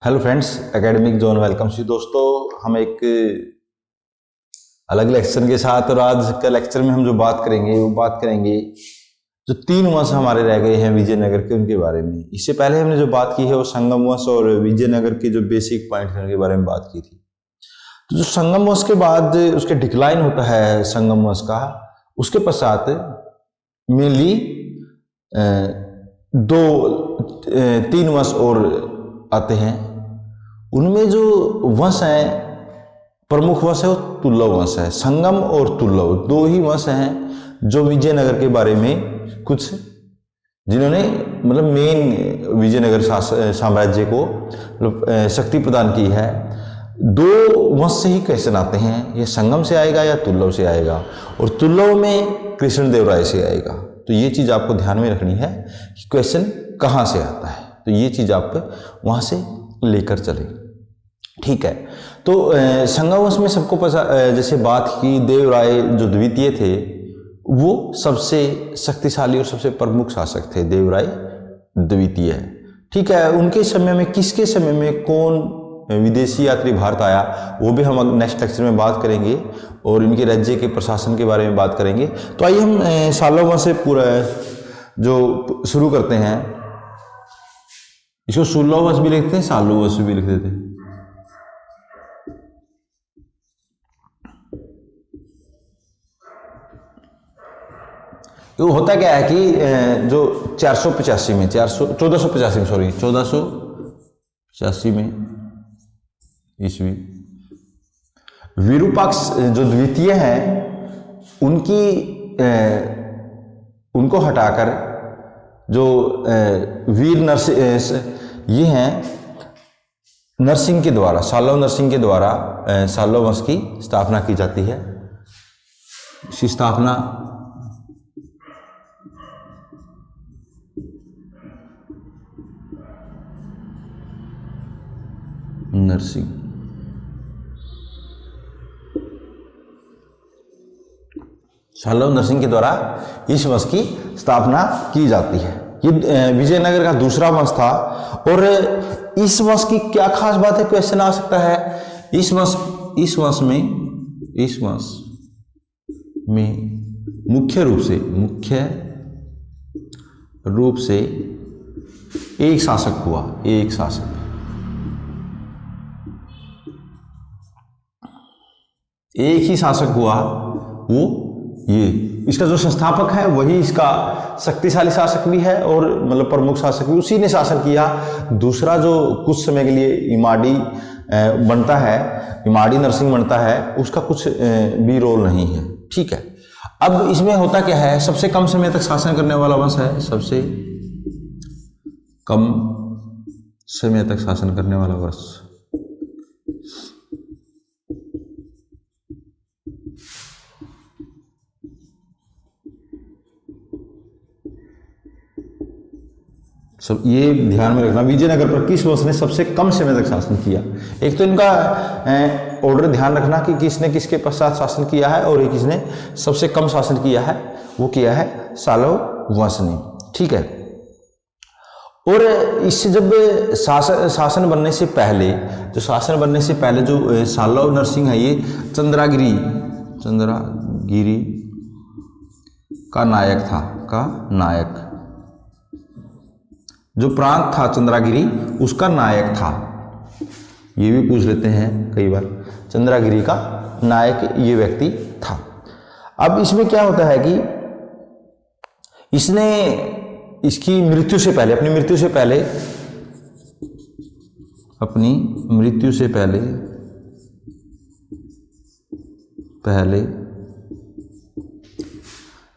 Hello friends, academic zone welcome जी। दोस्तों, हम एक अलग लेक्चर के साथ और आज का लेक्चर में हम जो बात करेंगे वो बात करेंगे जो 3 वंश हमारे रह गए हैं विजयनगर के, उनके बारे में। इससे पहले हमने जो बात की है वो संगम वंश और विजयनगर के जो बेसिक पॉइंट हैं उनके बारे में बात की थी। तो जो संगम वंश के बाद उसके डिक्लाइन होता है संगम वंश का, उसके पश्चात मेनली 3 वंश और आते हैं। उनमें जो वंश है, प्रमुख वंश है वो तुल्लव वंश है। संगम और तुल्लव 2 ही वंश हैं जो विजयनगर के बारे में कुछ, जिन्होंने मतलब मेन विजयनगर साम्राज्य को शक्ति प्रदान की है। 2 वंश से ही क्वेश्चन आते हैं, ये संगम से आएगा या तुल्लव से आएगा, और तुल्लव में कृष्णदेवराय से आएगा। तो ये चीज आपको ध्यान में रखनी है कि क्वेश्चन कहाँ से आता है, तो ये चीज आप वहां से लेकर चले। ठीक है, तो संगम वंश में सबको जैसे बात की, देवराय जो द्वितीय थे वो सबसे शक्तिशाली और सबसे प्रमुख शासक थे, देवराय द्वितीय। ठीक है, उनके समय में, किसके समय में कौन विदेशी यात्री भारत आया, वो भी हम नेक्स्ट लेक्चर में बात करेंगे, और इनके राज्य के प्रशासन के बारे में बात करेंगे। तो आइए हम सालों वंश से पूरा जो शुरू करते हैं। इसको सुल्लो वंश भी लिखते हैं, सालू वंश भी लिख देते हैं। तो होता क्या है कि जो 1485 में 1485 में ईस्वी विरूपाक्ष जो द्वितीय हैं उनको हटाकर जो वीर नरसिंह ये हैं, नरसिंह के द्वारा, साल्व नरसिंह के द्वारा साल्व वंश की स्थापना की जाती है। इसकी स्थापना नरसिंह साल्व नरसिंह के द्वारा इस वंश की स्थापना की जाती है। ये विजयनगर का दूसरा वंश था। और इस वंश की क्या खास बात है, क्वेश्चन आ सकता है। इस वंश में मुख्य रूप से एक शासक हुआ, एक ही शासक हुआ, वो ये इसका जो संस्थापक है वही इसका शक्तिशाली शासक भी है और मतलब प्रमुख शासक भी उसी ने शासन किया। दूसरा जो कुछ समय के लिए इमाड़ी नरसिंह बनता है, उसका कुछ भी रोल नहीं है। ठीक है, अब इसमें होता क्या है, सबसे कम समय तक शासन करने वाला वंश है, सबसे कम समय तक शासन करने वाला वंश। सब ये ध्यान में रखना, विजयनगर पर किस वंश ने सबसे कम समय तक शासन किया। एक तो इनका ऑर्डर ध्यान रखना कि किसने किसके पश्चात शासन किया है, और एक किसने सबसे कम शासन किया है, वो किया है साल्व वंश ने। ठीक है, और इससे जब शासन बनने से पहले जो साल्व नरसिंह है, ये चंद्रागिरी का नायक जो प्रांत था चंद्रागिरी, उसका नायक था। ये भी पूछ लेते हैं कई बार, चंद्रागिरी का नायक ये व्यक्ति था। अब इसमें क्या होता है कि इसने इसकी मृत्यु से पहले, अपनी मृत्यु से पहले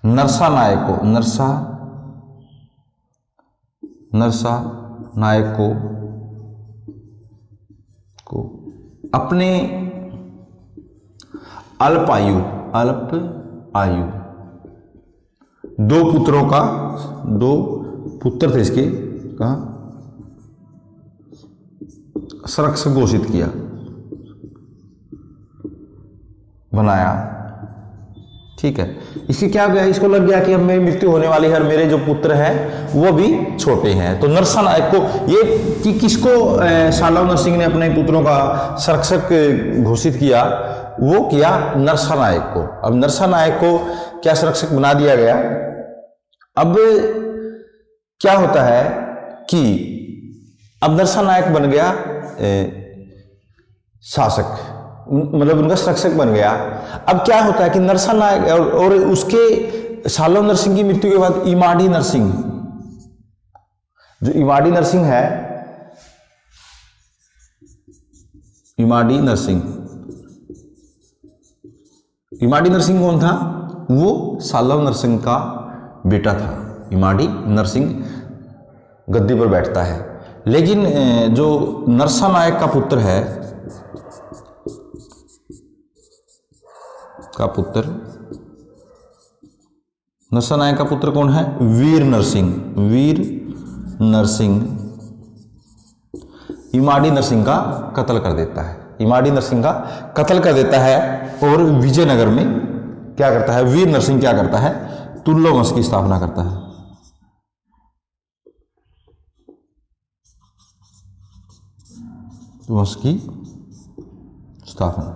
नरसा नायक को अपने अल्प आयु 2 पुत्र थे इसके, कहा संरक्षक घोषित किया, बनाया। ठीक है। इसकी क्या गया, इसको लग गया कि अब मेरी मृत्यु होने वाली है और मेरे जो पुत्र हैं वो भी छोटे हैं। तो नरसानायक को ये कि किसको सालव नरसिंह ने अपने पुत्रों का संरक्षक घोषित किया, वो किया नरसानायक को। अब नरसानायक को क्या संरक्षक बना दिया गया। अब क्या होता है कि अब नरसानायक बन गया शासक, मतलब उनका संरक्षक बन गया। अब क्या होता है कि नरसानायक और उसके सालव नरसिंह की मृत्यु के बाद इमाड़ी नरसिंह, जो इमाड़ी नरसिंह है, इमाड़ी नरसिंह, इमाड़ी नरसिंह कौन था, वो सालव नरसिंह का बेटा था। इमाड़ी नरसिंह गद्दी पर बैठता है, लेकिन जो नरसानायक का पुत्र है, नरसानायक का पुत्र कौन है, वीर नरसिंह। वीर नरसिंह इमाड़ी नरसिंह का कत्ल कर देता है, इमाड़ी नरसिंह का कत्ल कर देता है। और विजयनगर में क्या करता है, वीर नरसिंह क्या करता है, तुल्लो वंश की स्थापना करता है। वंश की स्थापना,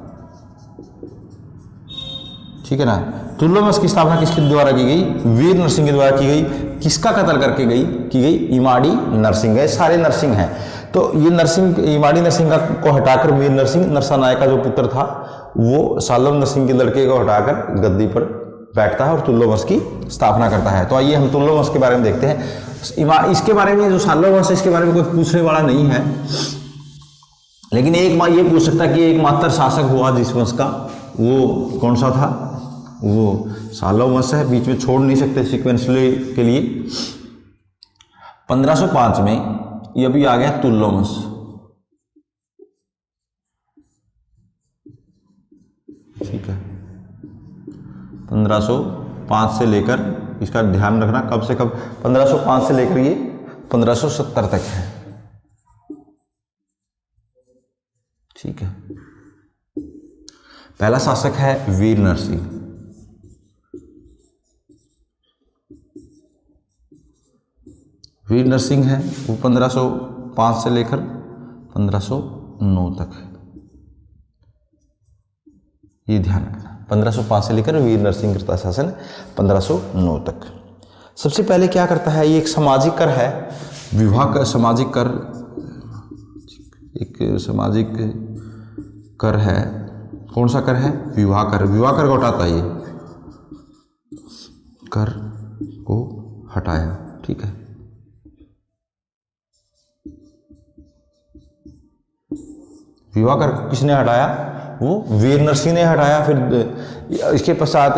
ठीक है ना। तुल्लो वंश की स्थापना किसके द्वारा की गई, वीर नरसिंह के द्वारा की गई। किसका कत्ल करके की गई, इमाड़ी नरसिंह है। सारे नरसिंह हैं, तो ये नरसिंह, इमाड़ी नरसिंह को हटाकर वीर नरसिंह, नरसानायक का जो पुत्र था वो सालव नरसिंह के लड़के को हटाकर गद्दी पर बैठता है और तुल्लो वंश की स्थापना करता है। तो आइए हम तुल्लो वंश के बारे में देखते हैं। इसके बारे में जो सालव वंश है, इसके बारे में कोई पूछने वाला नहीं है, लेकिन एक ये पूछ सकता है कि एकमात्र शासक हुआ जिस वंश का, वो कौन सा था, वो सालव वंश है। बीच में छोड़ नहीं सकते सीक्वेंसली के लिए। 1505 में ये भी आ गया तुल्लो वंश। ठीक है, 1505 से लेकर, इसका ध्यान रखना कब से कब, 1505 से लेकर ये 1570 तक है। ठीक है, पहला शासक है वीर नरसिंह। वीर नरसिंह है वो 1505 से लेकर 1509 तक है, ये ध्यान रखना। 1505 से लेकर वीर नरसिंह का शासन 1509 तक। सबसे पहले क्या करता है, ये एक सामाजिक कर है, विवाह का सामाजिक कर, एक सामाजिक कर है। कौन सा कर है, विवाह कर। विवाह कर को हटाता है, ये कर को हटाया। ठीक है, विवाह कर किसने हटाया, वो वीर नरसिंह ने हटाया। फिर इसके पश्चात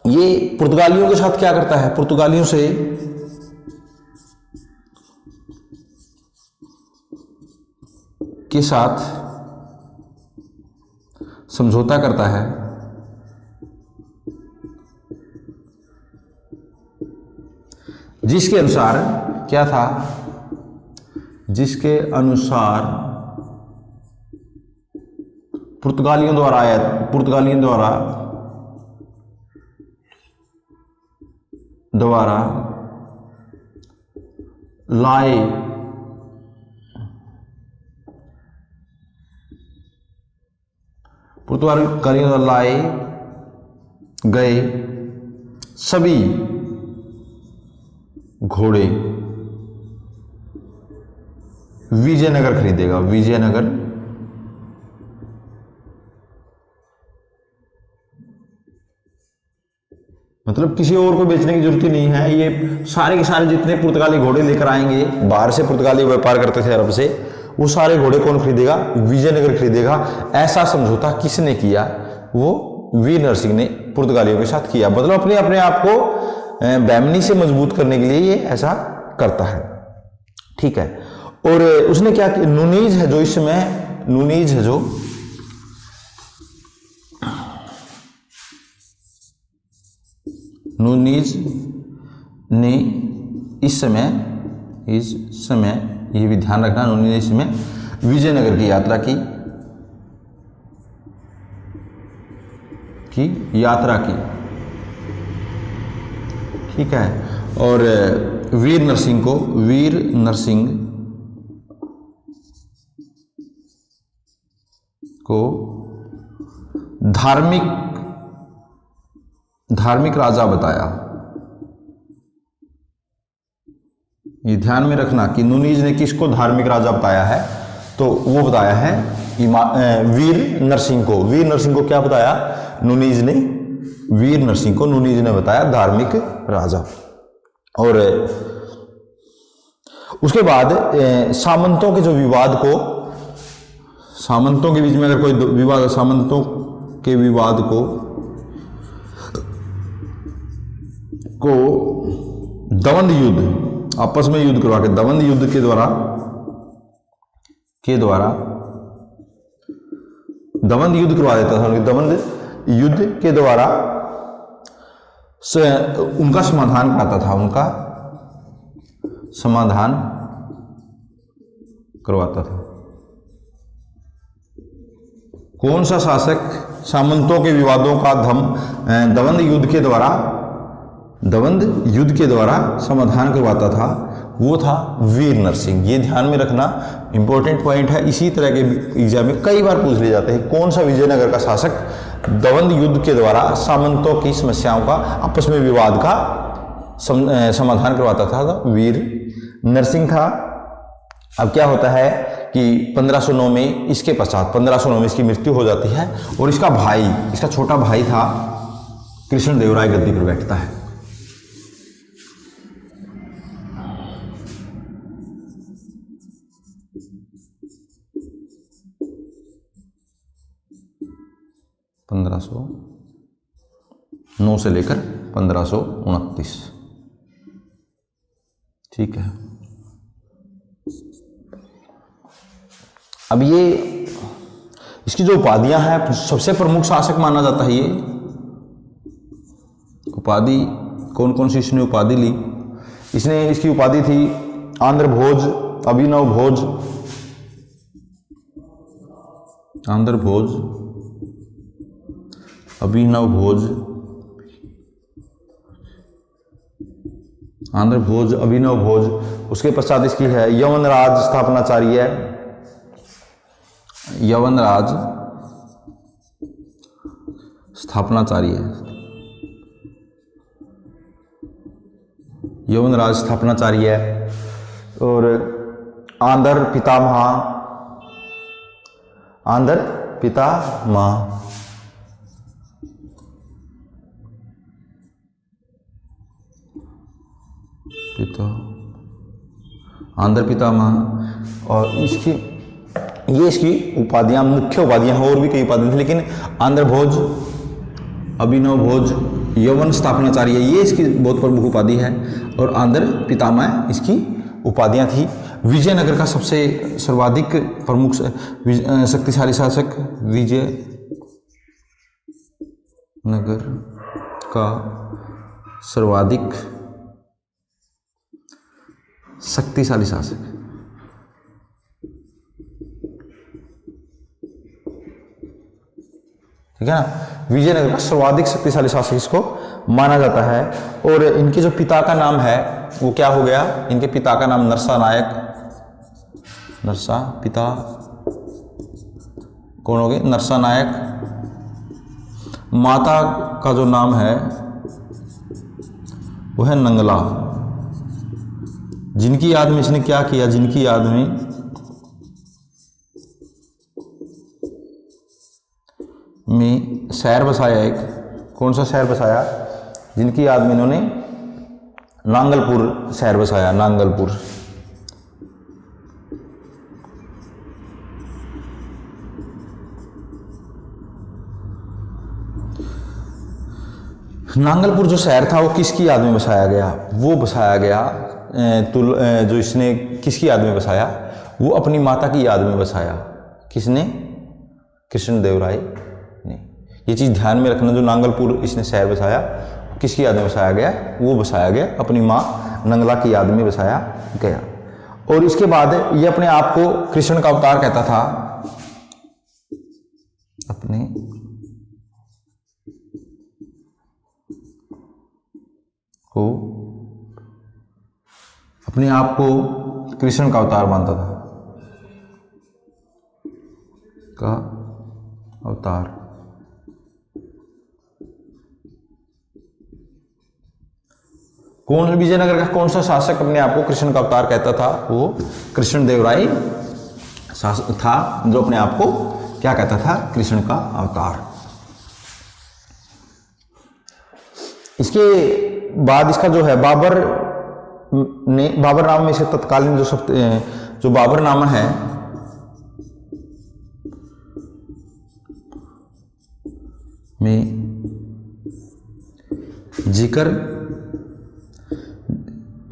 ये पुर्तगालियों के साथ क्या करता है, पुर्तगालियों से के साथ समझौता करता है, जिसके अनुसार क्या था, जिसके अनुसार पुर्तगालियों द्वारा लाए पुर्तगालियों द्वारा लाए गए सभी घोड़े विजयनगर खरीदेगा। विजयनगर मतलब किसी और को बेचने की जरूरत ही नहीं है, ये सारे के सारे जितने पुर्तगाली घोड़े लेकर आएंगे, बाहर से पुर्तगाली व्यापार करते थे अरब से, वो सारे घोड़े कौन खरीदेगा, विजयनगर खरीदेगा। ऐसा समझौता किसने किया, वो वीर नरसिंह ने पुर्तगालियों के साथ किया। मतलब अपने आप को बैमनी से मजबूत करने के लिए ये ऐसा करता है। ठीक है, और उसने क्या किया, नुनीज है जो, इसमें नुनीज है जो नुनीज ने इस समय ये भी ध्यान रखना, नुनीज ने इस समय विजयनगर की यात्रा की। ठीक है। और वीर नरसिंह को, वीर नरसिंह को धार्मिक राजा बताया। ये ध्यान में रखना कि नुनीज ने किसको धार्मिक राजा बताया है, तो वो बताया है वीर नरसिंह को। वीर नरसिंह को क्या बताया नुनीज ने, वीर नरसिंह को नुनीज ने बताया धार्मिक राजा। और उसके बाद सामंतों के जो विवाद को, सामंतों के बीच में अगर कोई विवाद, सामंतों के विवाद को दवंद युद्ध, आपस में युद्ध करवा के, दवंद युद्ध के द्वारा दवंद युद्ध करवा देता था। दवंद युद्ध के द्वारा उनका समाधान कराता था, उनका समाधान करवाता था। कौन सा शासक सामंतों के विवादों का दवंद युद्ध के द्वारा समाधान करवाता था, वो था वीर नरसिंह। ये ध्यान में रखना, इंपॉर्टेंट पॉइंट है। इसी तरह के एग्जाम में कई बार पूछ लिए जाते हैं, कौन सा विजयनगर का शासक दवंद युद्ध के द्वारा सामंतों की समस्याओं का, आपस में विवाद का समाधान करवाता था। वीर नरसिंह था। अब क्या होता है कि 1509 में इसके पश्चात 1509 में इसकी मृत्यु हो जाती है और इसका भाई, इसका छोटा भाई था कृष्णदेवराय गद्दी पर बैठता है। (1509 से लेकर 1529), ठीक है। अब ये इसकी जो उपाधियां हैं, सबसे प्रमुख शासक माना जाता है ये। उपाधि कौन कौन सी इसने उपाधि ली? इसकी उपाधि थी आंध्र भोज, अभिनव भोज, आंध्र भोज, अभिनव भोज, आंध्र भोज, अभिनव भोज। उसके पश्चात इसकी है यवनराज स्थापनाचार्य, यवनराज स्थापनाचार्य, यवनराज स्थापनाचार्य। और आंध्र पितामह, आंध्र पितामह, आंध्र पितामह। और इसकी उपाधियां, मुख्य उपाधियां हैं, और भी कई उपाधियां थी, लेकिन आंध्र भोज, अभिनव भोज, यवन स्थापनाचार्य, ये इसकी बहुत प्रमुख उपाधि है। और आंध्र पितामह इसकी उपाधियां थी। विजयनगर का सबसे सर्वाधिक प्रमुख शक्तिशाली शासक, विजयनगर का सर्वाधिक शक्तिशाली शासक, ठीक है ना। विजयनगर का सर्वाधिक शक्तिशाली शासक इसको माना जाता है। और इनके जो पिता का नाम है वो क्या हो गया? इनके पिता का नाम नरसा नायक, नरसा, पिता कौन हो गए? नरसा नायक। माता का जो नाम है वो है नंगला। जिनकी याद में इसने क्या किया? जिनकी याद में शहर बसाया एक। कौन सा शहर बसाया? जिनकी याद में इन्होंने नांगलपुर शहर बसाया, नांगलपुर। नांगलपुर जो शहर था वो किसकी याद में बसाया गया? वो बसाया गया जो इसने किसकी याद में बसाया? वो अपनी माता की याद में बसाया। किसने? कृष्णदेवराय ने। ये चीज़ ध्यान में रखना, जो नांगलपुर इसने शहर बसाया किसकी याद में बसाया गया? वो बसाया गया अपनी माँ नंगला की याद में बसाया गया। और इसके बाद ये अपने आप को कृष्ण का अवतार कहता था, अपने को को अपने आप को कृष्ण का अवतार मानता था, का अवतार। कौन विजयनगर का कौन सा शासक अपने आप को कृष्ण का अवतार कहता था? वो कृष्णदेवराय शासक था जो अपने आप को क्या कहता था? कृष्ण का अवतार। इसके बाद इसका जो है बाबर नाम में से तत्कालीन जो बाबरनामा है में जिक्र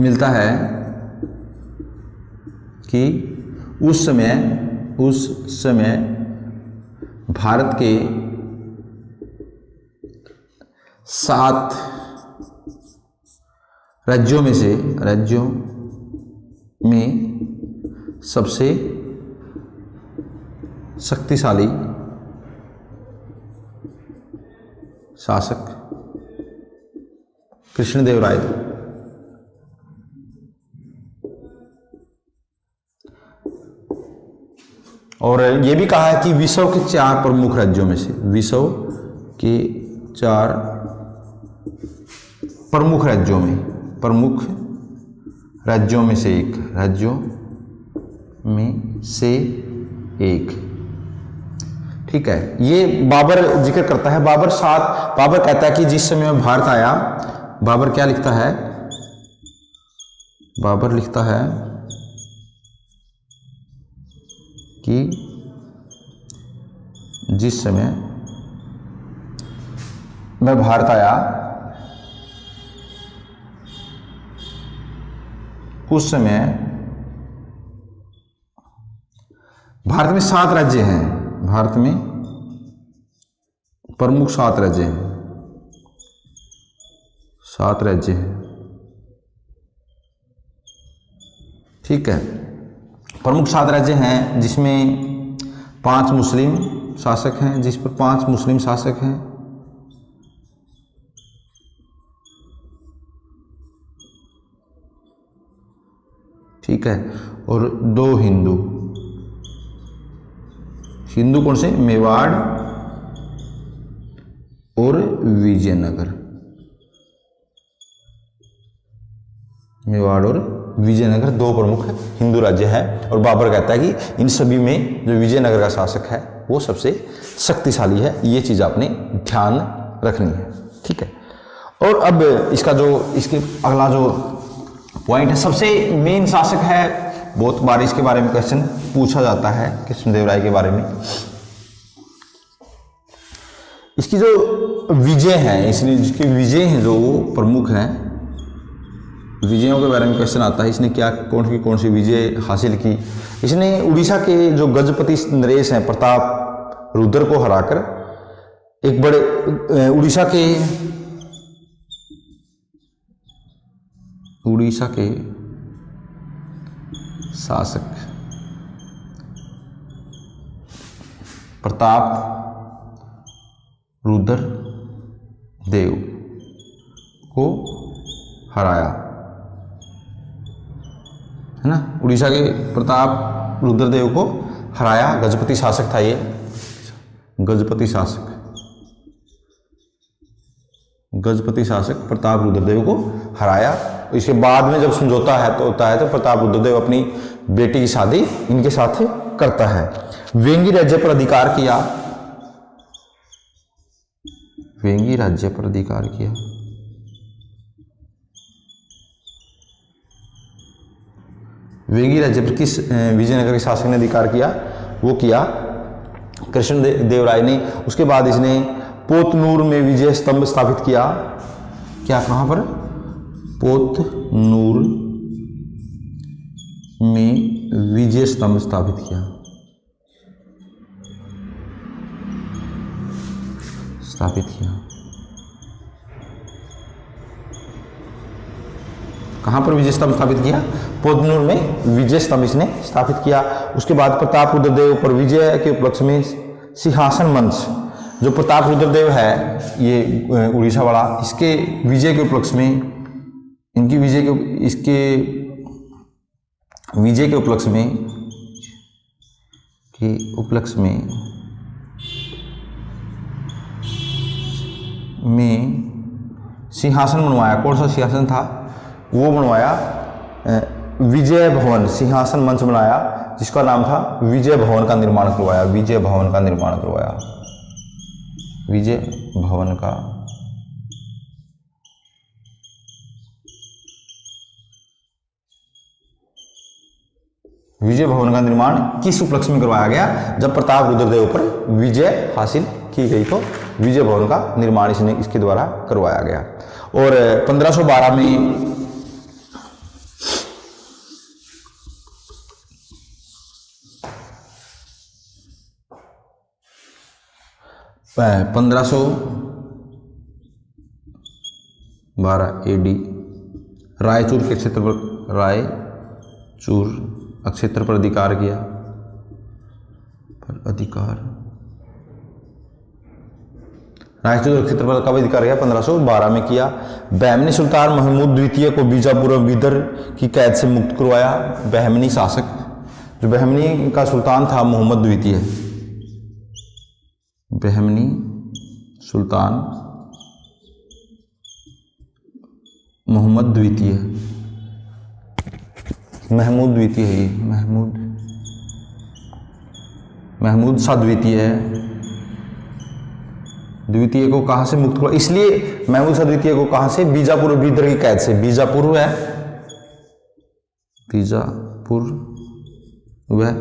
मिलता है कि उस समय भारत के 7 राज्यों में सबसे शक्तिशाली शासक कृष्णदेवराय थे। और ये भी कहा है कि विश्व के 4 प्रमुख राज्यों में से, विश्व के 4 प्रमुख राज्यों में से एक, ठीक है। ये बाबर जिक्र करता है। बाबर कहता है कि जिस समय में भारत आया, बाबर क्या लिखता है? बाबर लिखता है कि जिस समय मैं भारत आया उस समय भारत में 7 राज्य हैं, भारत में प्रमुख 7 राज्य हैं, 7 राज्य हैं, ठीक है। प्रमुख 7 राज्य हैं जिसमें 5 मुस्लिम शासक हैं, जिस पर 5 मुस्लिम शासक हैं, ठीक है, और 2 हिंदू कौन से? मेवाड़ और विजयनगर। मेवाड़ और विजयनगर 2 प्रमुख हिंदू राज्य हैं। और बाबर कहता है कि इन सभी में जो विजयनगर का शासक है वो सबसे शक्तिशाली है। ये चीज आपने ध्यान रखनी है, ठीक है। और अब इसके अगला जो पॉइंट है, सबसे मेन शासक है, बहुत बार इसके बारे में क्वेश्चन पूछा जाता है कृष्णदेवराय के बारे में। इसकी जो विजय है, इसलिए जिसके विजय हैं जो प्रमुख हैं, विजयों के बारे में क्वेश्चन आता है। इसने कौन सी विजय हासिल की? इसने उड़ीसा के जो गजपति नरेश हैं प्रताप रुद्र को हराकर एक बड़े उड़ीसा के शासक प्रताप रुद्र देव को हराया, है ना। उड़ीसा के प्रताप रुद्रदेव को हराया, गजपति शासक था ये, गजपति शासक प्रताप रुद्रदेव को हराया। इसके बाद में जब समझौता होता है तो प्रताप रुद्रदेव अपनी बेटी की शादी इनके साथ करता है। वेंगी राज्य पर अधिकार किया, वेंगी राज्य पर अधिकार किया। वेंगी राज्य पर किस विजयनगर के शासक ने अधिकार किया? वो किया कृष्णदेवराय ने। उसके बाद इसने पोतनूर में विजय स्तंभ स्थापित किया। क्या, कहां पर? पोतनूर में विजय स्तंभ स्थापित किया, कहां पर विजय स्तंभ स्थापित किया? पोतनूर में विजय स्तंभ इसने स्थापित किया। उसके बाद प्रताप रुद्रदेव पर विजय के उपलक्ष्य में सिंहासन मंच, जो प्रताप रुद्रदेव है ये उड़ीसा वाला, इसके विजय के उपलक्ष्य में इनकी विजय के उपलक्ष्य में सिंहासन बनवाया। कौन सा सिंहासन था? वो बनवाया विजय भवन, सिंहासन मंच बनाया जिसका नाम था विजय भवन का निर्माण करवाया। विजय भवन का निर्माण करवाया। विजय भवन का निर्माण किस उपलक्ष्य में करवाया गया? जब प्रताप रुद्रदेव पर विजय हासिल की गई तो विजय भवन का निर्माण इसके द्वारा करवाया गया। और 1512 में 1512 AD रायचूर के क्षेत्र पर अधिकार किया। रायचूर क्षेत्र पर कब अधिकार किया? 1512 में किया। बहमनी सुल्तान महमूद द्वितीय को बीजापुर और बीदर की कैद से मुक्त करवाया। बहमनी शासक, जो बहमनी का सुल्तान था मोहम्मद द्वितीय, बहमनी सुल्तान मोहम्मद द्वितीय, महमूद द्वितीय है ये, महमूद शाह द्वितीय है। द्वितीय को कहाँ से मुक्त किया? इसलिए महमूद शाह द्वितीय को कहाँ से? बीजापुर और बीदर की कैद से। बीजापुर वह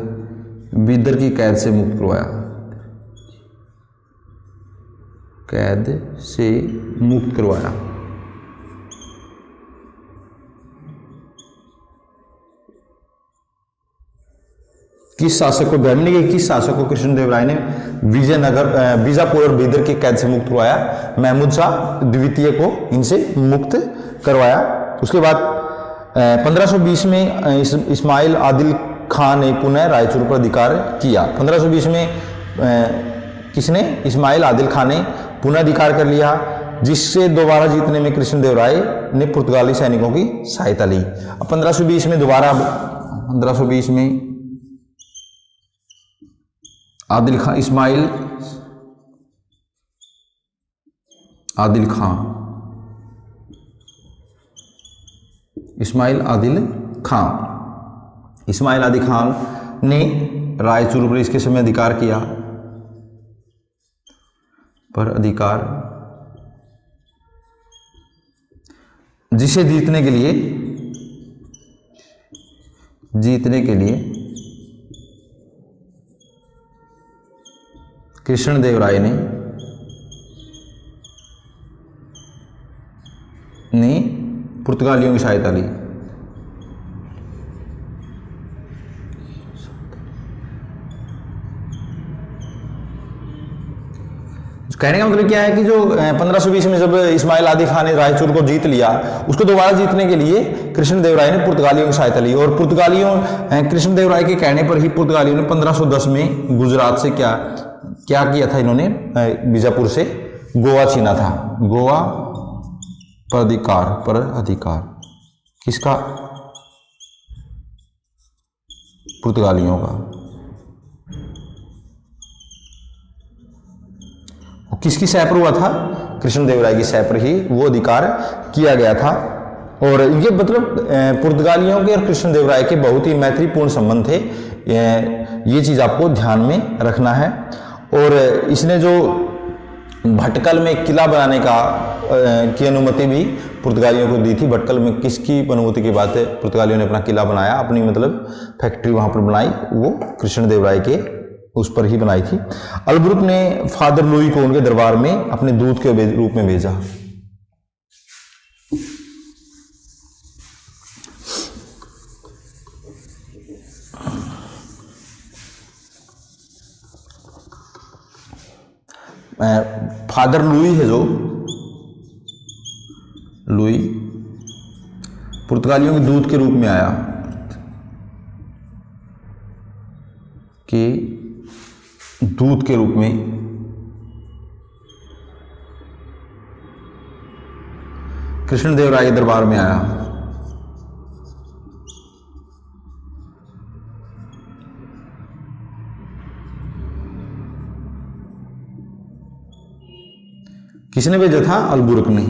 बीदर की कैद से मुक्त करवाया। कैद से मुक्त करवाया। किस शासक को? बहमनी के किस शासक को कृष्णदेव राय ने बीजापुर और बीदर की कैद से मुक्त करवाया? महमूद शाह द्वितीय को इनसे मुक्त करवाया। उसके बाद 1520 में इस्माइल आदिल खान ने पुनः रायचूर पर अधिकार किया। 1520 में किसने? इस्माइल आदिल खान ने पुनः अधिकार कर लिया, जिससे दोबारा जीतने में कृष्णदेव राय ने पुर्तगाली सैनिकों की सहायता ली। अब 1520 में दोबारा 1520 में आदिल खान, इस्माइल आदिल खान ने रायचूर पर इसके समय अधिकार किया। पर अधिकार जिसे जीतने के लिए कृष्णदेव राय ने पुर्तगालियों की सहायता ली। कहने का मतलब क्या है कि जो 1520 में जब इस्माइल आदिल खान ने रायचूर को जीत लिया, उसको दोबारा जीतने के लिए कृष्णदेव राय ने पुर्तगालियों की सहायता ली। और कृष्णदेव राय के कहने पर ही पुर्तगालियों ने 1510 में गुजरात से क्या किया था? इन्होंने बीजापुर से गोवा छीना था। गोवा पर अधिकार किसका? पुर्तगालियों का। किसकी सहाय पर हुआ था? कृष्णदेव राय की सहाय पर ही वो अधिकार किया गया था। और ये मतलब पुर्तगालियों के और कृष्णदेव राय के बहुत ही मैत्रीपूर्ण संबंध थे। ये चीज आपको ध्यान में रखना है। और इसने जो भटकल में किला बनाने की अनुमति भी पुर्तगालियों को दी थी। भटकल में किसकी अनुमति की बात है? पुर्तगालियों ने अपना किला बनाया, अपनी मतलब फैक्ट्री वहां पर बनाई, वो कृष्णदेव राय के उस पर ही बनाई थी। अलब्रुक ने फादर लुई को उनके दरबार में अपने दूत के रूप में भेजा। फादर लुई है जो लुई पुर्तगालियों के दूत के रूप में आया कि दूत के रूप में कृष्णदेव राय के दरबार में आया। किसने भेजा था? अलबुरक ने,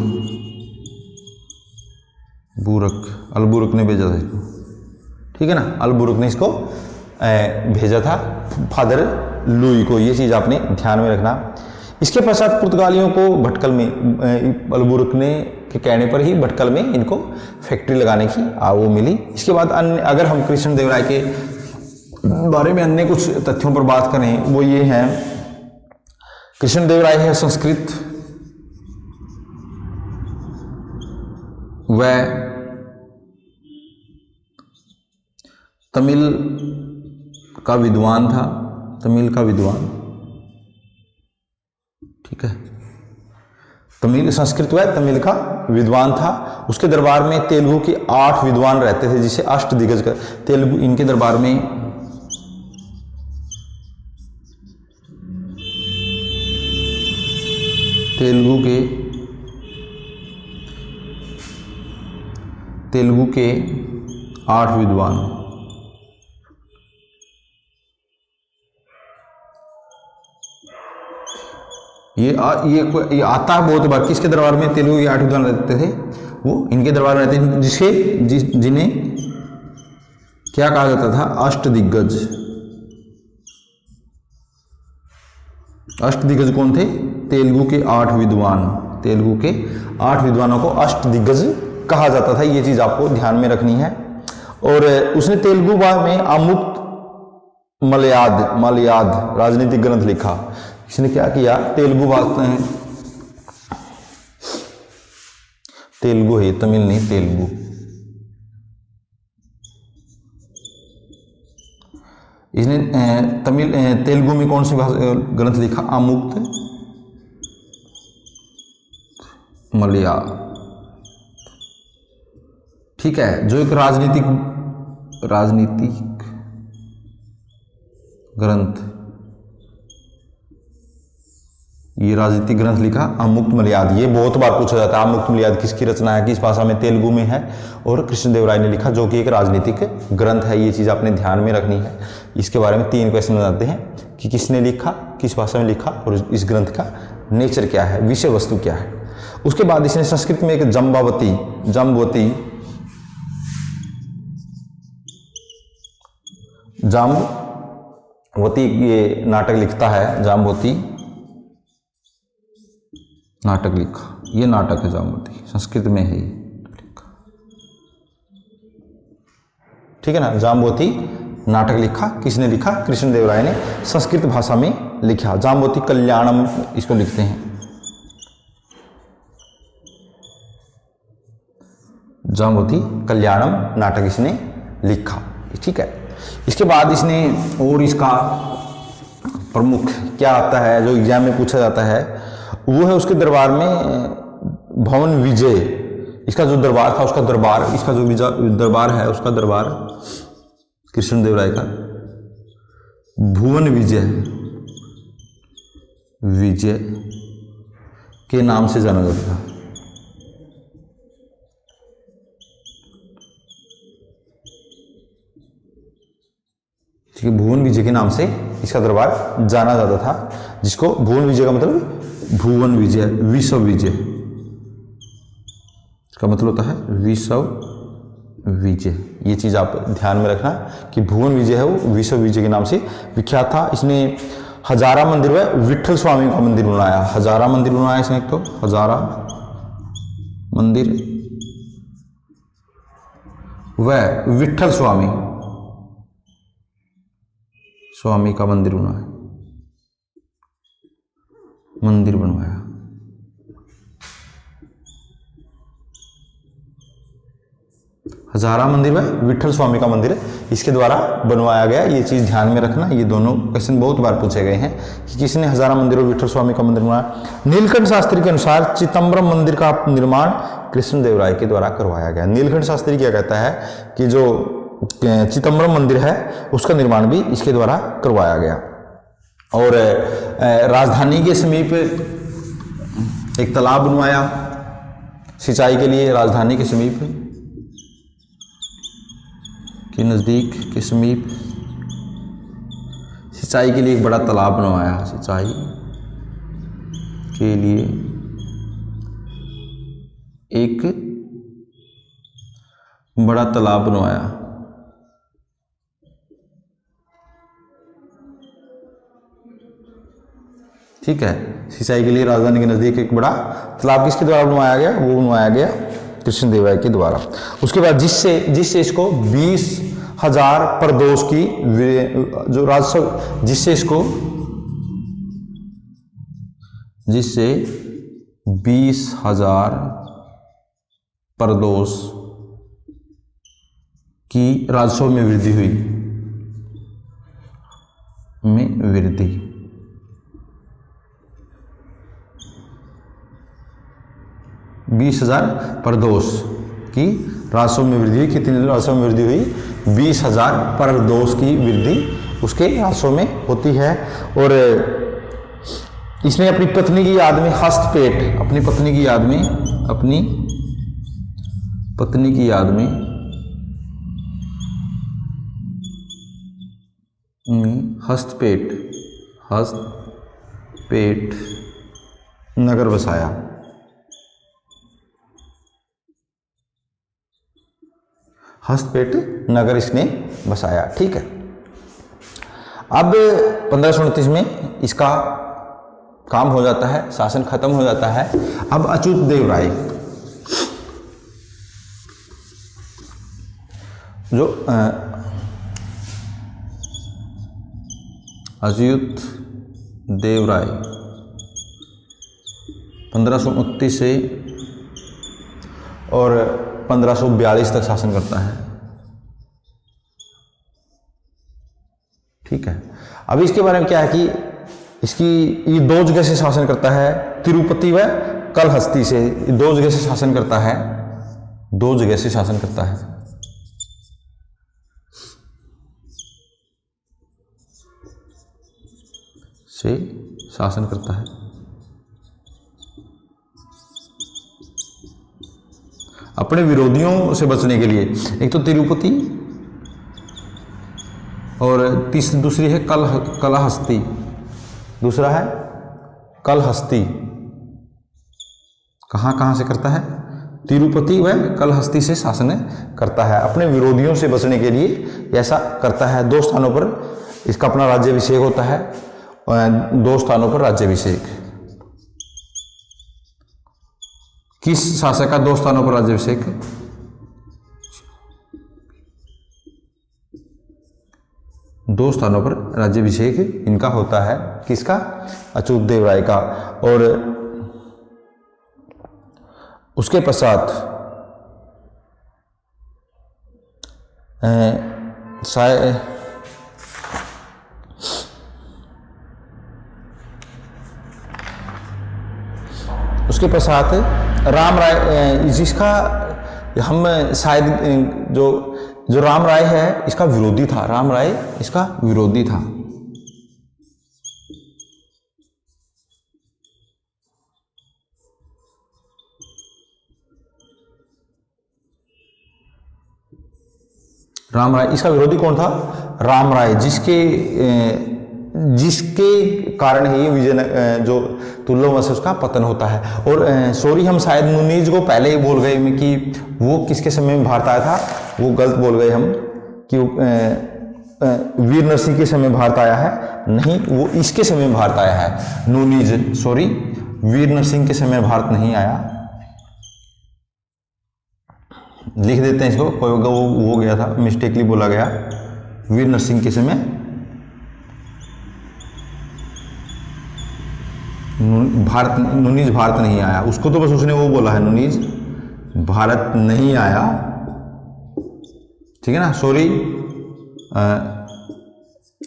अलबुरक ने भेजा था इसको, ठीक है ना। अलबुरक ने इसको भेजा था फादर लुई को, ये चीज़ आपने ध्यान में रखना। इसके पश्चात पुर्तगालियों को भटकल में अलबुरक ने के कहने पर ही भटकल में इनको फैक्ट्री लगाने की वो मिली। इसके बाद अन्य, अगर हम कृष्णदेवराय के बारे में अन्य कुछ तथ्यों पर बात करें, वो ये हैं, कृष्णदेवराय है संस्कृत व तमिल का विद्वान था, तमिल का विद्वान, ठीक है। तमिल, संस्कृत व तमिल का विद्वान था। उसके दरबार में तेलुगु के 8 विद्वान रहते थे, जिसे अष्टदिग्गज का तेलुगु, इनके दरबार में तेलुगु के 8 विद्वान, ये आता है बहुत बार। किसके दरबार में तेलुगु के 8 विद्वान रहते थे? वो इनके दरबार में रहते थे, जिन्हें क्या कहा जाता था? अष्टदिग्गज। अष्टदिग्गज कौन थे? तेलुगु के 8 विद्वान, तेलुगु के 8 विद्वानों को अष्टदिग्गज कहा जाता था। ये चीज आपको ध्यान में रखनी है। और उसने तेलुगु में अमुक्त मलयाद राजनीतिक ग्रंथ लिखा। इसने क्या किया? तेलुगु है, तमिल नहीं, तेलुगु। इसने तेलुगु में कौन सी ग्रंथ लिखा? अमुक्त मलयाद, ठीक है, जो एक राजनीतिक ग्रंथ, ये राजनीतिक ग्रंथ लिखा अमुक्त मलयाद। ये बहुत बार पूछा जाता है, अमुक्त मलयाद किसकी रचना है, किस भाषा में? तेलुगु में है और कृष्णदेवराय ने लिखा, जो कि एक राजनीतिक ग्रंथ है। ये चीज़ आपने ध्यान में रखनी है। इसके बारे में 3 क्वेश्चन आते हैं कि किसने लिखा, किस भाषा में लिखा और इस ग्रंथ का नेचर क्या है, विषय वस्तु क्या है। उसके बाद इसने संस्कृत में एक जाम्बवती ये नाटक लिखता है। जाम्बवती नाटक लिखा, ये नाटक है जाम्बवती, संस्कृत में है लिखा, ठीक है ना। जाम्बवती नाटक लिखा, किसने लिखा? कृष्णदेवराय ने संस्कृत भाषा में लिखा। जाम्बवती कल्याणम इसको लिखते हैं, जाम्बवती कल्याणम नाटक इसने लिखा, ठीक है। इसके बाद इसने, और इसका प्रमुख क्या आता है जो एग्जाम में पूछा जाता है, वो है उसके दरबार में भवन विजय। इसका जो दरबार था, उसका दरबार, इसका जो दरबार है, उसका दरबार कृष्णदेवराय का भुवन विजय के नाम से जाना जाता था। ठीक है, भुवन विजय के नाम से इसका दरबार जाना जाता था, जिसको भुवन विजय का मतलब भुवन विजय, विश्व विजय का मतलब होता है विश्व विजय। ये चीज आप ध्यान में रखना कि भुवन विजय है वो विश्व विजय के नाम से विख्यात था। इसने हजारा मंदिर व विठल स्वामी का मंदिर बनाया। हजारा मंदिर बनाया इसने, एक तो हजारा मंदिर व विठल स्वामी का मंदिर बनवाया। हजारा मंदिर व विठल स्वामी का मंदिर इसके द्वारा बनवाया गया। ये चीज ध्यान में रखना, ये दोनों क्वेश्चन बहुत बार पूछे गए हैं कि किसने हजारा मंदिर और विठल स्वामी का मंदिर बनवाया। नीलकंठ शास्त्री के अनुसार चिदंबरम मंदिर का निर्माण कृष्णदेवराय के द्वारा करवाया गया। नीलकंठ शास्त्री क्या कहता है कि जो चिदंबरम मंदिर है उसका निर्माण भी इसके द्वारा करवाया गया। और राजधानी के समीप एक तालाब बनवाया सिंचाई के लिए। राजधानी के समीप के नज़दीक के समीप सिंचाई के लिए एक बड़ा तालाब बनवाया। सिंचाई के लिए एक बड़ा तालाब बनवाया। ठीक है, सिंचाई के लिए राजधानी के नजदीक एक बड़ा तालाब किसके द्वारा बनवाया गया? वो बनवाया गया कृष्णदेवराय के द्वारा। उसके बाद जिससे इसको 20,000 प्रदोष की जो राजस्व, जिससे 20,000 प्रदोष की राजस्व में वृद्धि हुई, 20,000 प्रदोष की राजस्व में वृद्धि हुई। कितनी राजस्व में वृद्धि हुई? 20,000 प्रदोष की वृद्धि उसके राजस्व में होती है। और इसने अपनी पत्नी की याद में हस्तपेट, अपनी पत्नी की याद में हस्तपेट नगर बसाया। हस्तपेट नगर इसने बसाया। ठीक है, अब 1529 में इसका काम हो जाता है, शासन खत्म हो जाता है। अब अच्युतदेव राय जो अच्युतदेव राय 1529 से और 1542 तक शासन करता है। ठीक है, अब इसके बारे में क्या है कि ये दो जगह से शासन करता है, तिरुपति व कलहस्ती से। दो जगह से शासन करता है, अपने विरोधियों से बचने के लिए। एक तो तिरुपति और दूसरी है कलहस्ती, दूसरा है कलहस्ती। कहाँ से करता है? तिरुपति व कलहस्ती से शासन करता है। अपने विरोधियों से बचने के लिए ऐसा करता है। 2 स्थानों पर इसका अपना राज्याभिषेक होता है, 2 स्थानों पर राज्याभिषेक। किस शासक का 2 स्थानों पर राज्याभिषेक? दो स्थानों पर राज्याभिषेक इनका होता है। किसका? अच्युतदेव राय का। और उसके पश्चात राम राय, जिसका हम शायद जो राम राय है इसका विरोधी था। राम राय इसका विरोधी था। राम राय इसका विरोधी कौन था? राम राय, जिसके कारण ही विजय जो तुल्लो वंश उसका पतन होता है। और सॉरी, हम शायद नुनीज को पहले ही बोल गए कि वो किसके समय में भारत आया था। वो गलत बोल गए हम कि वीर नरसिंह के समय भारत आया है। नहीं, वो इसके समय में भारत आया है। नुनीज, सॉरी, वीर नरसिंह के समय भारत नहीं आया। लिख देते हैं इसको, कोई होगा वो हो गया था, मिस्टेकली बोला गया। वीर नरसिंह के समय नुनीज भारत नहीं आया। उसको तो बस उसने वो बोला है, नुनीज भारत नहीं आया। ठीक है ना, सॉरी,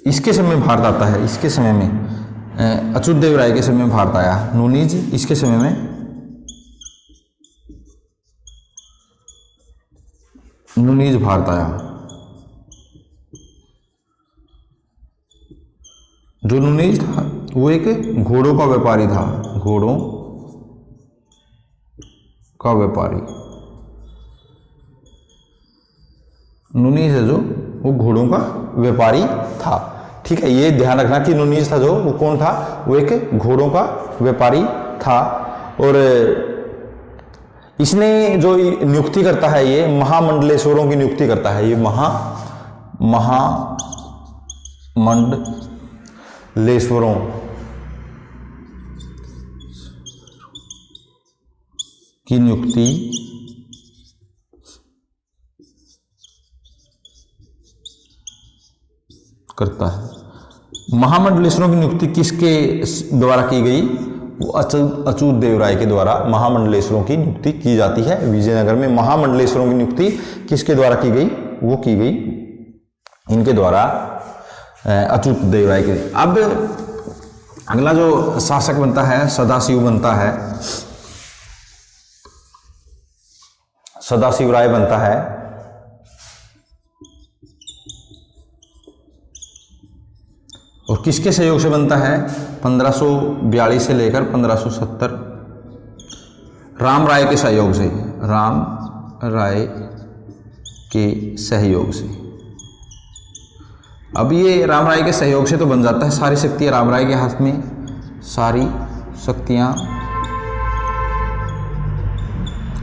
इसके समय में भारत आता है। इसके समय में अच्युतदेव राय के समय में भारत आया। नुनीज इसके समय में नुनीज भारत आया। जो नुनीज था वो एक घोड़ों का व्यापारी था। घोड़ों का व्यापारी नुनीज है जो, वो घोड़ों का व्यापारी था। ठीक है, ये ध्यान रखना कि नुनीज था जो, वो कौन था? वो एक घोड़ों का व्यापारी था। और इसने जो नियुक्ति करता है, ये महामंडलेश्वरों की नियुक्ति करता है, ये महामंडलेश्वरों की नियुक्ति करता है। महामंडलेश्वरों की नियुक्ति किसके द्वारा की गई? वो अच्युत देव राय के द्वारा महामंडलेश्वरों की नियुक्ति की जाती है। विजयनगर में महामंडलेश्वरों की नियुक्ति किसके द्वारा की गई? वो की गई इनके द्वारा, अच्युत देव राय के। अब अगला जो शासक बनता है सदाशिव बनता है, सदाशिव राय बनता है। और किसके सहयोग से बनता है? 1542 से लेकर 1570 राम राय के सहयोग से, राम राय के सहयोग से। अब ये राम राय के सहयोग से तो बन जाता है, सारी शक्तियां राम राय के हाथ में, सारी शक्तियां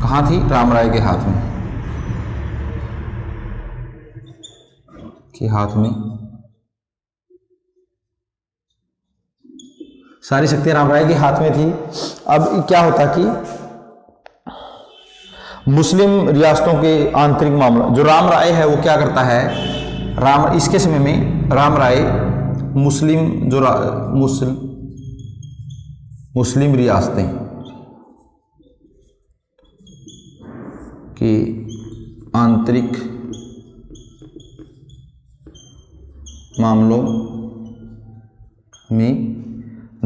कहाँ थी? राम राय के हाथ में, सारी शक्तियां राम राय के हाथ में थी। अब क्या होता कि मुस्लिम रियासतों के आंतरिक मामला, जो राम राय है वो क्या करता है? इसके समय में राम राय मुस्लिम रियासतें की आंतरिक मामलों में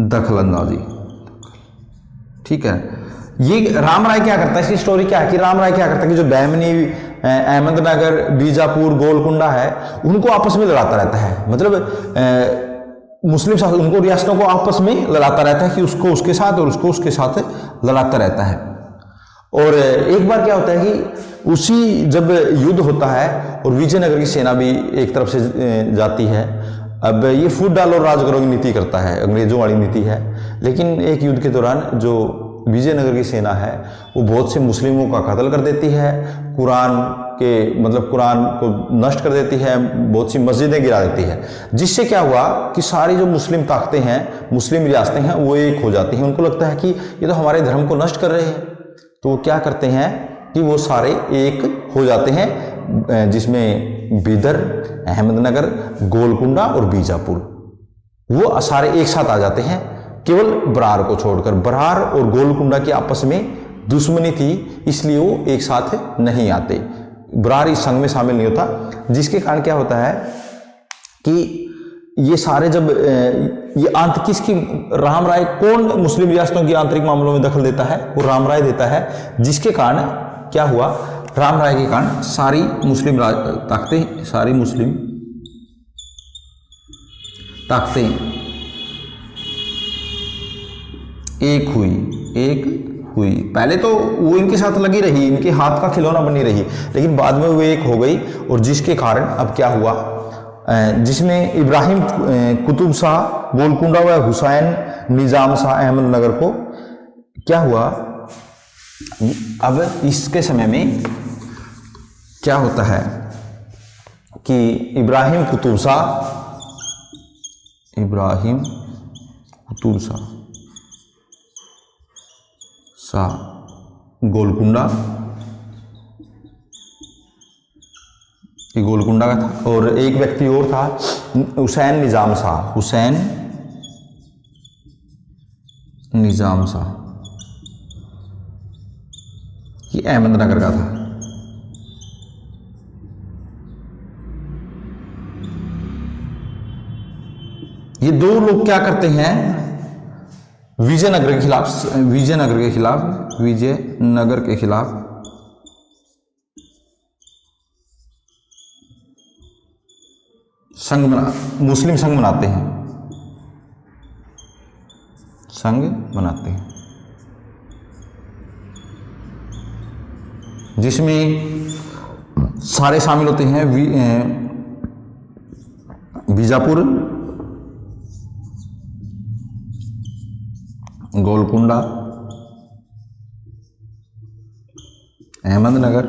दखलंदाजी, ठीक है। ये राम राय क्या करता है? इसकी स्टोरी क्या है कि राम राय क्या करता है कि जो बैमनी, अहमदनगर, बीजापुर, गोलकुंडा है, उनको आपस में लड़ाता रहता है। मतलब मुस्लिम शासक उनको, रियासतों को आपस में लड़ाता रहता है कि उसको उसके साथ और उसको उसके साथ लड़ाता रहता है। और एक बार क्या होता है कि उसी जब युद्ध होता है और विजयनगर की सेना भी एक तरफ से जाती है। अब ये फूट डालो और राज करो की नीति करता है, अंग्रेजों वाली नीति है। लेकिन एक युद्ध के दौरान जो विजयनगर की सेना है वो बहुत से मुस्लिमों का कत्ल कर देती है, कुरान को नष्ट कर देती है, बहुत सी मस्जिदें गिरा देती है। जिससे क्या हुआ कि सारी जो मुस्लिम ताकतें हैं, मुस्लिम रियासतें हैं, वो एक हो जाती हैं। उनको लगता है कि ये तो हमारे धर्म को नष्ट कर रहे हैं, तो वो क्या करते हैं कि वो सारे एक हो जाते हैं, जिसमें बिदर, अहमदनगर, गोलकुंडा और बीजापुर, वो सारे एक साथ आ जाते हैं, केवल बरार को छोड़कर। बरार और गोलकुंडा की आपस में दुश्मनी थी, इसलिए वो एक साथ नहीं आते। बरार इस संघ में शामिल नहीं होता, जिसके कारण क्या होता है कि ये सारे जब ये किसकी, राम राय, कौन मुस्लिम रियासतों की आंतरिक मामलों में दखल देता है? वो राम राय देता है। जिसके कारण क्या हुआ, राम राय के कारण सारी मुस्लिम ताकतें एक हुई। पहले तो वो इनके साथ लगी रही, इनके हाथ का खिलौना बनी रही, लेकिन बाद में वो एक हो गई। और जिसके कारण अब क्या हुआ, जिसमें इब्राहिम कुतुब शाह गोलकुंडा व हुसैन निजाम शाह अहमदनगर को क्या हुआ, अब इसके समय में क्या होता है कि इब्राहिम कुतुब शाह गोलकुंडा, ये गोलकुंडा का था। और एक व्यक्ति और था हुसैन निजाम शाह, ये अहमदनगर का था। ये दो लोग क्या करते हैं, विजयनगर के खिलाफ मुस्लिम संघ बनाते हैं, जिसमें सारे शामिल होते हैं, बीजापुर, गोलकुंडा अहमदनगर,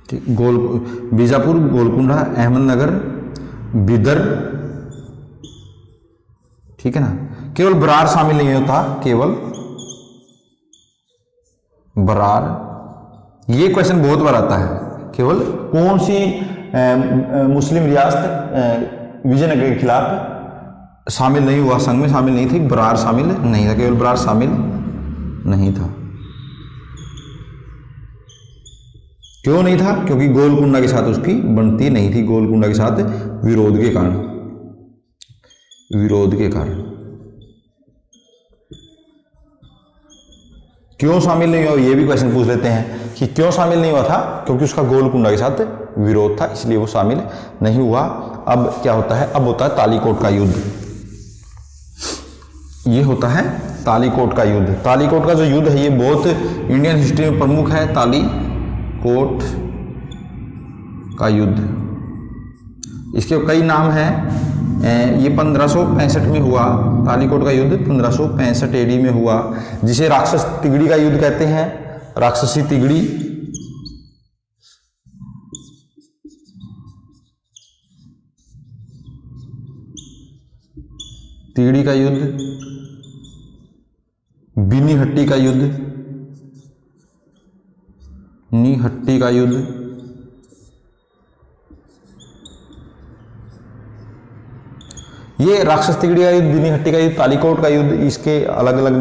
ठीक, बीजापुर, गोलकुंडा, अहमदनगर, बिदर, ठीक है ना। केवल बरार शामिल नहीं होता, केवल बरार, ये क्वेश्चन बहुत बार आता है। केवल कौन सी मुस्लिम रियासत विजयनगर के खिलाफ शामिल नहीं हुआ, संघ में शामिल नहीं थी, बरार शामिल नहीं था, केवल बरार शामिल नहीं था। क्यों नहीं था? क्योंकि गोलकुंडा के साथ उसकी बनती नहीं थी, गोलकुंडा के साथ विरोध के कारण, विरोध के कारण। क्यों शामिल नहीं हुआ, ये भी क्वेश्चन पूछ लेते हैं कि क्यों शामिल नहीं हुआ था? क्योंकि उसका गोलकुंडा के साथ विरोध था, इसलिए वो शामिल नहीं हुआ। अब क्या होता है? अब होता है तालीकोट का युद्ध। ये होता है तालीकोट का युद्ध। तालीकोट का जो युद्ध है ये बहुत इंडियन हिस्ट्री में प्रमुख है। तालीकोट का युद्ध, इसके कई नाम हैं। ये 1565 में हुआ। तालीकोट का युद्ध 1565 एडी में हुआ, जिसे राक्षस तिगड़ी का युद्ध कहते हैं। राक्षसी तिगड़ी, तिगड़ी का युद्ध, बिनीहट्टी का युद्ध, नीहट्टी का युद्ध, ये राक्षस तिगड़ी का युद्ध, बिनीहट्टी का युद्ध, तालीकोट का युद्ध, इसके अलग अलग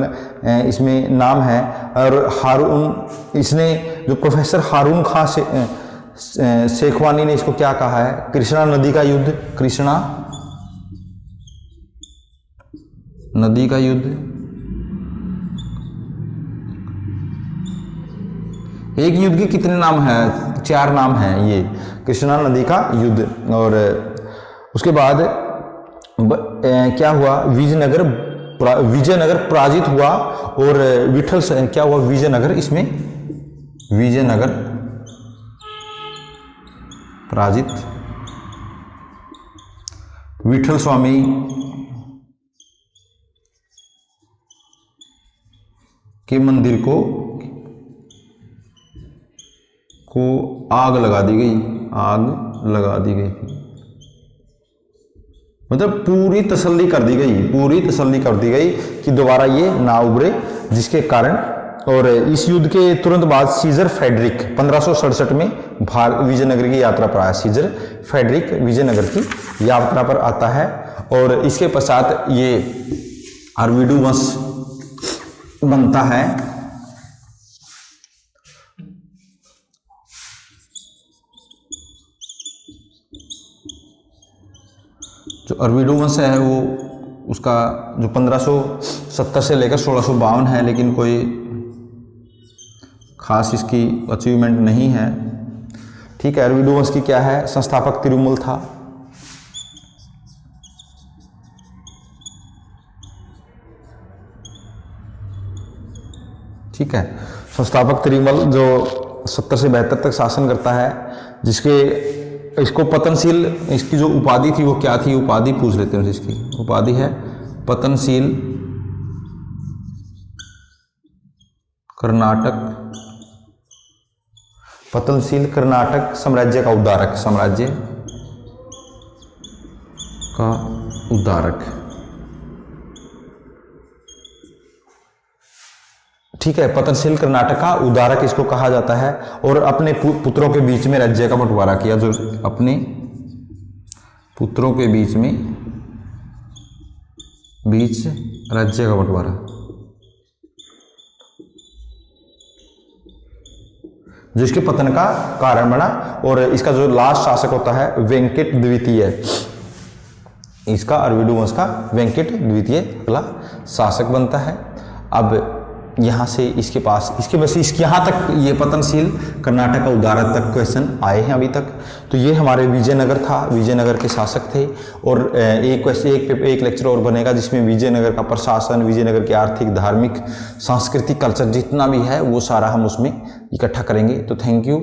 इसमें नाम है। और हारून, इसने जो प्रोफेसर हारून खां शेखवानी ने इसको क्या कहा है? कृष्णा नदी का युद्ध, कृष्णा नदी का युद्ध। एक युद्ध के कितने नाम हैं? 4 नाम हैं, ये कृष्णा नदी का युद्ध। और उसके बाद क्या हुआ? विजयनगर पराजित हुआ और विठल क्या हुआ? विजयनगर, इसमें विजयनगर पराजित, विठल स्वामी के मंदिर को आग लगा दी गई, आग लगा दी गई, मतलब पूरी तसल्ली कर दी गई, पूरी तसल्ली कर दी गई कि दोबारा ये ना उभरे, जिसके कारण। और इस युद्ध के तुरंत बाद सीजर फ्रेडरिक 1567 में विजयनगर की यात्रा पर आया। सीजर फ्रेडरिक विजयनगर की यात्रा पर आता है और इसके पश्चात ये अरविडू वंश बनता है। जो अरविडू वंश है वो उसका जो 1570 से लेकर 1652 है, लेकिन कोई खास इसकी अचीवमेंट नहीं है। ठीक है, अरविडू वंश की क्या है? संस्थापक तिरुमल था। ठीक है, संस्थापक तिरुमल जो 70 से 72 तक शासन करता है, जिसके इसको पतनशील, इसकी जो उपाधि थी वो क्या थी? उपाधि पूछ लेते हैं। इसकी उपाधि है पतनशील कर्नाटक, पतनशील कर्नाटक साम्राज्य का उद्धारक, साम्राज्य का उद्धारक। ठीक है, पतनशील कर्नाटक का उद्धारक इसको कहा जाता है। और अपने पुत्रों के बीच में राज्य का बंटवारा किया, जो अपने पुत्रों के बीच राज्य का बंटवारा। जिसके पतन का कारण बना। और इसका जो लास्ट शासक होता है वेंकट द्वितीय, इसका अरविडू वंश का वेंकट द्वितीय अगला शासक बनता है। अब यहाँ से इसके पास, इसके वजह से इसके यहाँ तक ये पतनशील कर्नाटक का उद्धारक तक क्वेश्चन आए हैं अभी तक। तो ये हमारे विजयनगर था, विजयनगर के शासक थे। और एक लेक्चर और बनेगा जिसमें विजयनगर का प्रशासन, विजयनगर की आर्थिक, धार्मिक, सांस्कृतिक कल्चर जितना भी है वो सारा हम उसमें इकट्ठा करेंगे। तो थैंक यू।